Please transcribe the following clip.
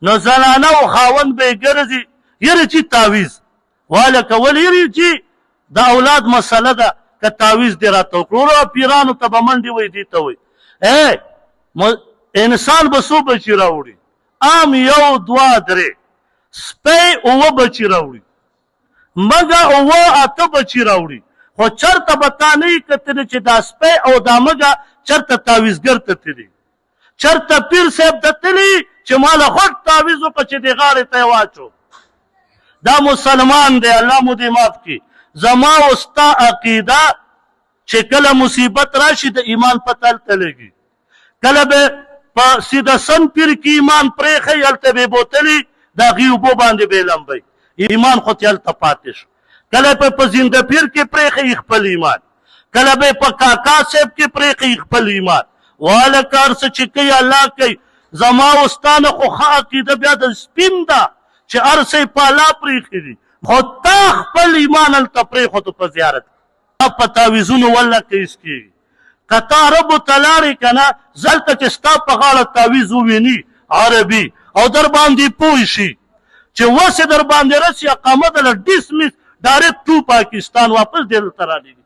نو زنانه او خاوند به یې ګرځي یره چې تعویض والکه ولې یره چې د اولاد مسله ده که تعویض دې راته وکړو وروره پیرانو ته به منډې وایي دې ته وایي انسان به څو بچي راوړي عام یو دوه درې سپی اووه بچي راوړي مګه اووه اته بچي راوړي خو چرته به تا نه یې کتلې چې دا سپی او دا مګه چرته تعویضګر ته تلي چرته پیر صاحب ته تلي چې ماله خوټ تعویض وکړه چې دې غاړې ته یې واچو دا مسلمان دی الله مو دې معاف کړي زما او ستا عقیده چې کله مصیبت راشي د ایمان پته هلته لګي کله به په سیده سن پیر کې ایمان پرېښی هلته به یې بوتلي د هغې اوبو باندې به یې لمبئ ایمان خو ترې هلته پاتې شو کله به په زنده پیر کې پرېښی خپل ایمان کله به په کاکا صاحب کې پرېښی خپل ایمان وهلکه هر څه چې کوي الله کوي زما او ستا نه خو ښه عقیده بیا د سپین ده چې هر څه یې په الله پرېښي دي خو تا خپل ایمان هلته پرېښودو په زیارت په تعویضونو والله کیس کېږي که تا ربو ته لاړې که نه زلته چې ستا په غاړه تعویض وویني عربي او در باندې پوه شي چې وسې در باندې رسي اقامه ده له ډسمس ډایرکټ ټو پاکستان واپس دې دلته رالېږي